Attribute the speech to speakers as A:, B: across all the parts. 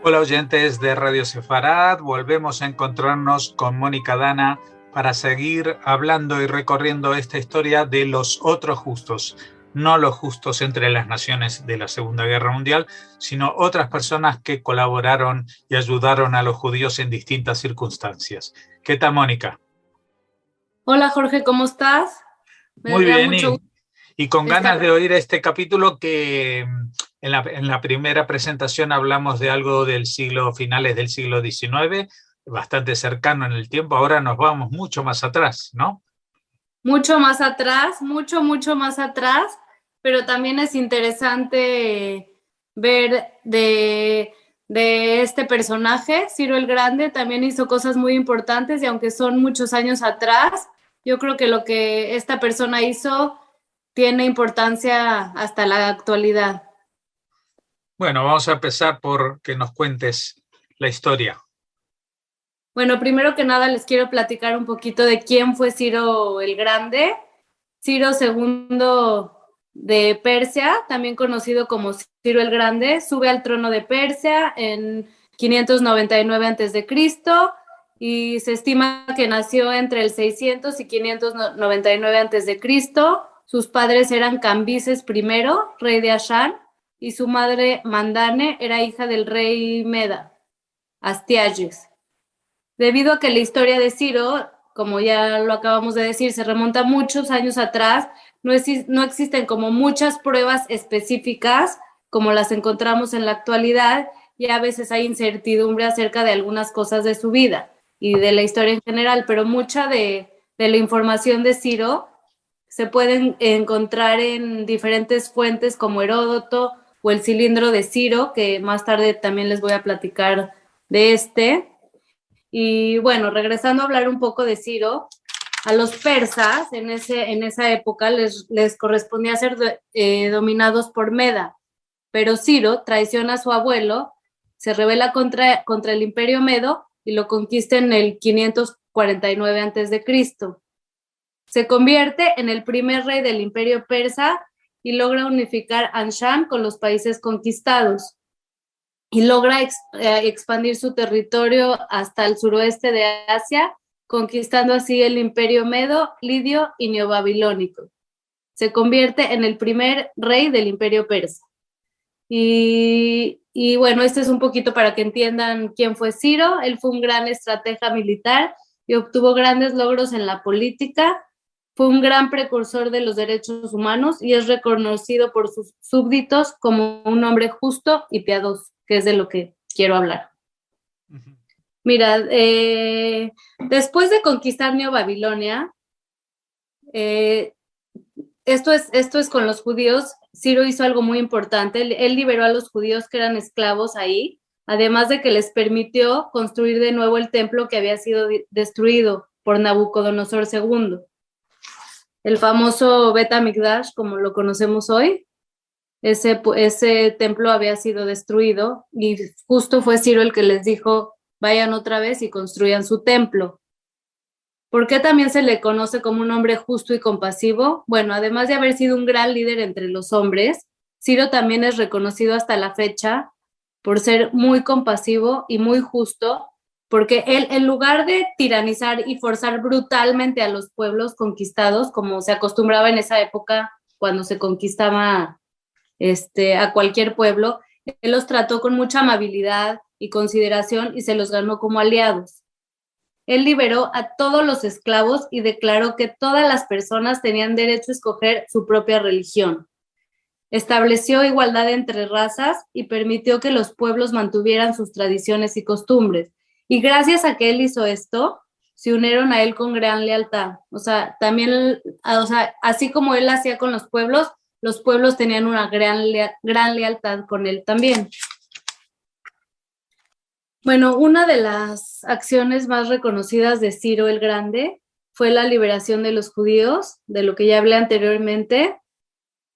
A: Hola oyentes de Radio Sefarad, volvemos a encontrarnos con Mónica Dana para seguir hablando y recorriendo esta historia de los otros justos, no los justos entre las naciones de la Segunda Guerra Mundial, sino otras personas que colaboraron y ayudaron a los judíos en distintas circunstancias. ¿Qué tal, Mónica?
B: Hola Jorge, ¿cómo estás? Me
A: Muy
B: da
A: bien,
B: mucho gusto
A: y con ganas
B: estar.
A: de oír este capítulo que en la primera presentación hablamos de algo del siglo, finales del siglo XIX, bastante cercano en el tiempo. Ahora nos vamos mucho más atrás, ¿no?
B: Mucho más atrás, mucho más atrás, pero también es interesante ver de este personaje. Ciro el Grande también hizo cosas muy importantes y aunque son muchos años atrás, yo creo que lo que esta persona hizo tiene importancia hasta la actualidad.
A: Bueno, vamos a empezar por que nos cuentes la historia.
B: Bueno, primero que nada les quiero platicar un poquito de quién fue Ciro el Grande. Ciro II de Persia, también conocido como Ciro el Grande, sube al trono de Persia en 599 a.C. y se estima que nació entre el 600 y 599 a.C. Sus padres eran Cambises I, rey de Ashan, y su madre Mandane era hija del rey Meda, Astiages. Debido a que la historia de Ciro, como ya lo acabamos de decir, se remonta muchos años atrás, no existen como muchas pruebas específicas como las encontramos en la actualidad y a veces hay incertidumbre acerca de algunas cosas de su vida y de la historia en general, pero mucha de la información de Ciro se puede encontrar en diferentes fuentes como Heródoto o el cilindro de Ciro, que más tarde también les voy a platicar de este. Y bueno, regresando a hablar un poco de Ciro, a los persas en esa época les correspondía ser dominados por Meda, pero Ciro traiciona a su abuelo, se rebela contra el imperio medo y lo conquista en el 549 a.C. Se convierte en el primer rey del imperio persa y logra unificar Anshan con los países conquistados y logra expandir su territorio hasta el suroeste de Asia, conquistando así el imperio medo, lidio y neobabilónico. Se convierte en el primer rey del imperio persa. Y bueno, este es un poquito para que entiendan quién fue Ciro. Él fue un gran estratega militar y obtuvo grandes logros en la política. Fue un gran precursor de los derechos humanos y es reconocido por sus súbditos como un hombre justo y piadoso, que es de lo que quiero hablar. Mira, después de conquistar Neobabilonia, esto es con los judíos. Ciro hizo algo muy importante. Él liberó a los judíos que eran esclavos ahí, además de que les permitió construir de nuevo el templo que había sido destruido por Nabucodonosor II. El famoso Bet HaMikdash, como lo conocemos hoy, ese templo había sido destruido y justo fue Ciro el que les dijo, vayan otra vez y construyan su templo. ¿Por qué también se le conoce como un hombre justo y compasivo? Bueno, además de haber sido un gran líder entre los hombres, Ciro también es reconocido hasta la fecha por ser muy compasivo y muy justo, porque él, en lugar de tiranizar y forzar brutalmente a los pueblos conquistados, como se acostumbraba en esa época cuando se conquistaba a cualquier pueblo, él los trató con mucha amabilidad y consideración y se los ganó como aliados. Él liberó a todos los esclavos y declaró que todas las personas tenían derecho a escoger su propia religión. Estableció igualdad entre razas y permitió que los pueblos mantuvieran sus tradiciones y costumbres. Y gracias a que él hizo esto, se unieron a él con gran lealtad. O sea, también, así como él hacía con los pueblos tenían una gran lealtad con él también. Bueno, una de las acciones más reconocidas de Ciro el Grande fue la liberación de los judíos, de lo que ya hablé anteriormente,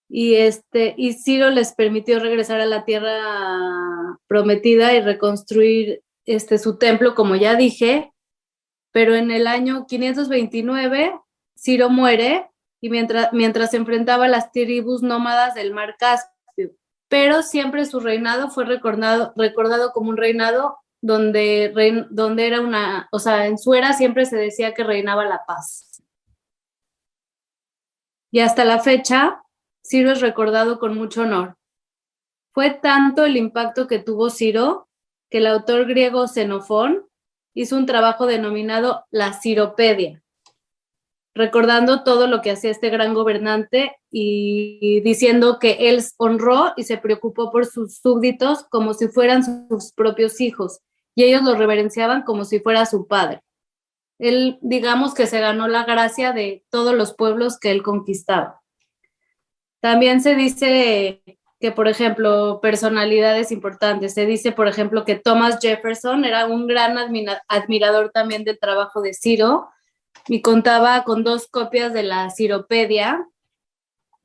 B: y Ciro les permitió regresar a la tierra prometida y reconstruir su templo, como ya dije, pero en el año 529 Ciro muere y mientras se enfrentaba a las tribus nómadas del mar Caspio. pero siempre su reinado fue recordado como un reinado donde era una, o sea, en su era siempre se decía que reinaba la paz. Y hasta la fecha, Ciro es recordado con mucho honor. Fue tanto el impacto que tuvo Ciro que el autor griego Xenofón hizo un trabajo denominado la Ciropedia, recordando todo lo que hacía este gran gobernante y diciendo que él honró y se preocupó por sus súbditos como si fueran sus propios hijos, y ellos lo reverenciaban como si fuera su padre. Él, digamos que se ganó la gracia de todos los pueblos que él conquistaba. También se dice que, por ejemplo, personalidades importantes. Se dice, por ejemplo, que Thomas Jefferson era un gran admirador también del trabajo de Ciro y contaba con 2 copias de la Ciropedia.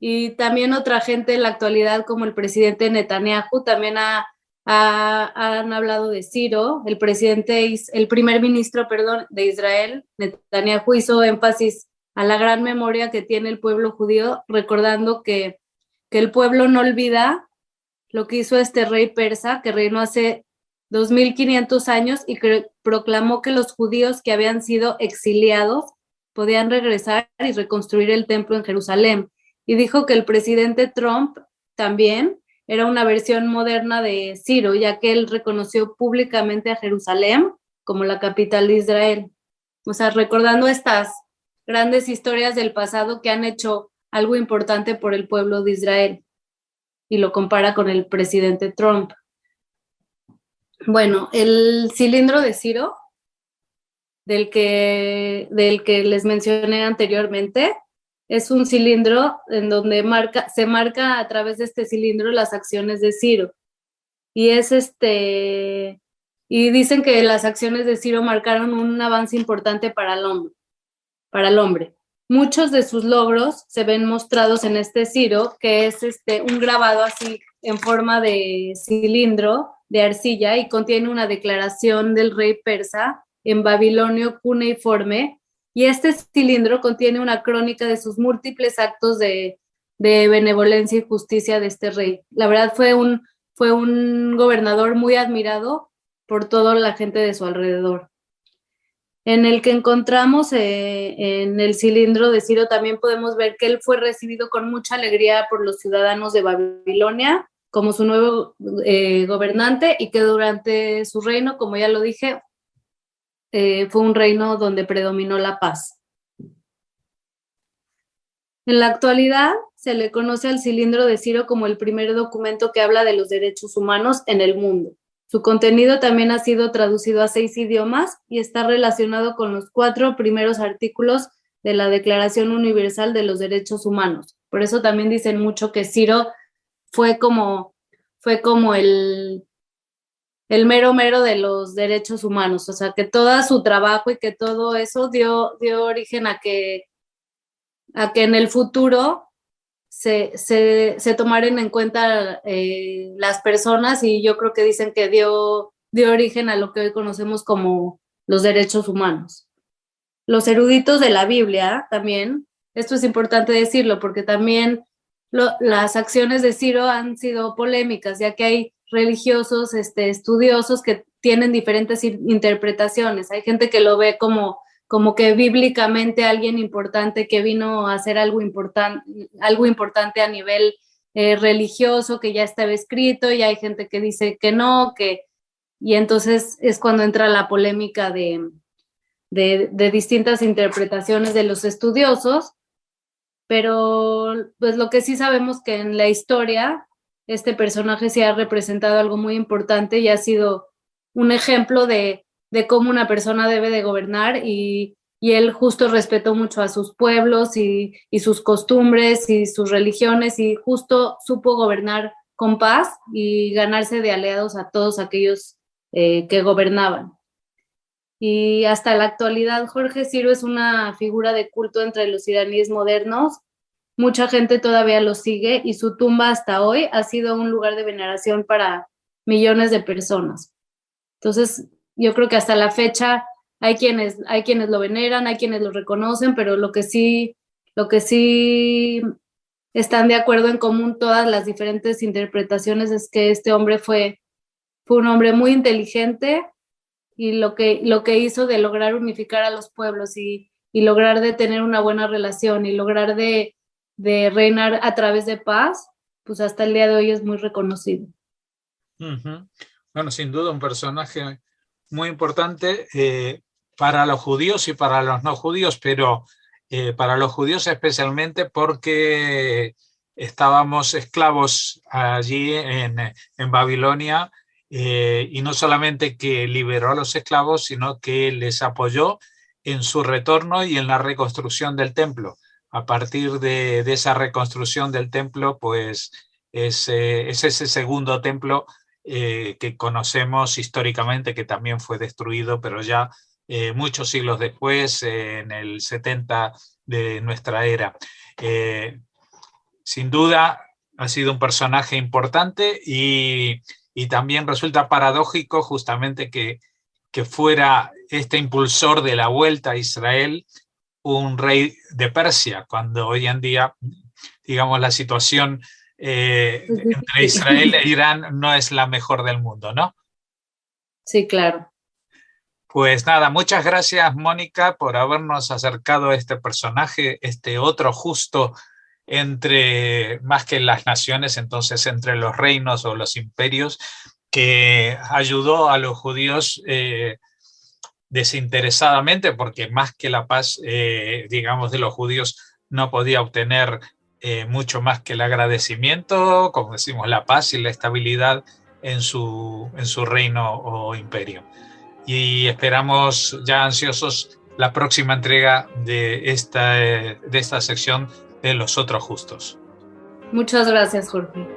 B: Y también otra gente en la actualidad, como el presidente Netanyahu, también han hablado de Ciro. El primer ministro, perdón, de Israel, Netanyahu, hizo énfasis a la gran memoria que tiene el pueblo judío, recordando que el pueblo no olvida lo que hizo este rey persa, que reinó hace 2500 años y que proclamó que los judíos que habían sido exiliados podían regresar y reconstruir el templo en Jerusalén. Y dijo que el presidente Trump también era una versión moderna de Ciro, ya que él reconoció públicamente a Jerusalén como la capital de Israel. O sea, recordando estas grandes historias del pasado que han hecho algo importante por el pueblo de Israel, y lo compara con el presidente Trump. Bueno, el cilindro de Ciro, del que les mencioné anteriormente, es un cilindro en donde se marca a través de este cilindro las acciones de Ciro. Y y dicen que las acciones de Ciro marcaron un avance importante para el hombre. Muchos de sus logros se ven mostrados en este Ciro, que es un grabado así en forma de cilindro de arcilla y contiene una declaración del rey persa en babilonio cuneiforme, y este cilindro contiene una crónica de sus múltiples actos de benevolencia y justicia de este rey. La verdad fue un gobernador muy admirado por toda la gente de su alrededor. En el que encontramos en el cilindro de Ciro también podemos ver que él fue recibido con mucha alegría por los ciudadanos de Babilonia como su nuevo gobernante, y que durante su reino, como ya lo dije, fue un reino donde predominó la paz. En la actualidad se le conoce al cilindro de Ciro como el primer documento que habla de los derechos humanos en el mundo. Su contenido también ha sido traducido a 6 idiomas y está relacionado con los 4 primeros artículos de la Declaración Universal de los Derechos Humanos. Por eso también dicen mucho que Ciro fue como el mero mero de los derechos humanos. O sea, que todo su trabajo y que todo eso dio origen a que en el futuro se tomaren en cuenta las personas, y yo creo que dicen que dio origen a lo que hoy conocemos como los derechos humanos. Los eruditos de la Biblia también, esto es importante decirlo, porque también las acciones de Ciro han sido polémicas, ya que hay religiosos, estudiosos que tienen diferentes interpretaciones. Hay gente que lo ve como que bíblicamente alguien importante que vino a hacer algo importante a nivel religioso, que ya estaba escrito, y hay gente que dice que no, y entonces es cuando entra la polémica de distintas interpretaciones de los estudiosos. Pero pues lo que sí sabemos que en la historia este personaje sí ha representado algo muy importante y ha sido un ejemplo de cómo una persona debe de gobernar, y él justo respetó mucho a sus pueblos y sus costumbres y sus religiones, y justo supo gobernar con paz y ganarse de aliados a todos aquellos que gobernaban. Y hasta la actualidad, Jorge, Ciro es una figura de culto entre los iraníes modernos. Mucha gente todavía lo sigue y su tumba hasta hoy ha sido un lugar de veneración para millones de personas. Entonces, yo creo que hasta la fecha hay quienes lo veneran, hay quienes lo reconocen, pero lo que sí están de acuerdo en común todas las diferentes interpretaciones es que este hombre fue un hombre muy inteligente y lo que hizo de lograr unificar a los pueblos y lograr de tener una buena relación y lograr de reinar a través de paz, pues hasta el día de hoy es muy reconocido.
A: Bueno, sin duda un personaje muy importante para los judíos y para los no judíos, pero para los judíos especialmente porque estábamos esclavos allí en Babilonia, y no solamente que liberó a los esclavos, sino que les apoyó en su retorno y en la reconstrucción del templo. A partir de esa reconstrucción del templo, pues es ese segundo templo que conocemos históricamente, que también fue destruido, pero ya muchos siglos después, en el 70 de nuestra era. Sin duda ha sido un personaje importante y también resulta paradójico justamente que fuera este impulsor de la vuelta a Israel un rey de Persia, cuando hoy en día, digamos, la situación entre Israel e Irán no es la mejor del mundo, ¿no?
B: Sí, claro.
A: Pues nada, muchas gracias, Mónica, por habernos acercado a este personaje, este otro justo entre, más que las naciones, entonces entre los reinos o los imperios, que ayudó a los judíos desinteresadamente, porque más que la paz, digamos, de los judíos no podía obtener mucho más que el agradecimiento, como decimos, la paz y la estabilidad en su reino o imperio. Y esperamos ya ansiosos la próxima entrega de esta sección de Los Otros Justos.
B: Muchas gracias, Jorge.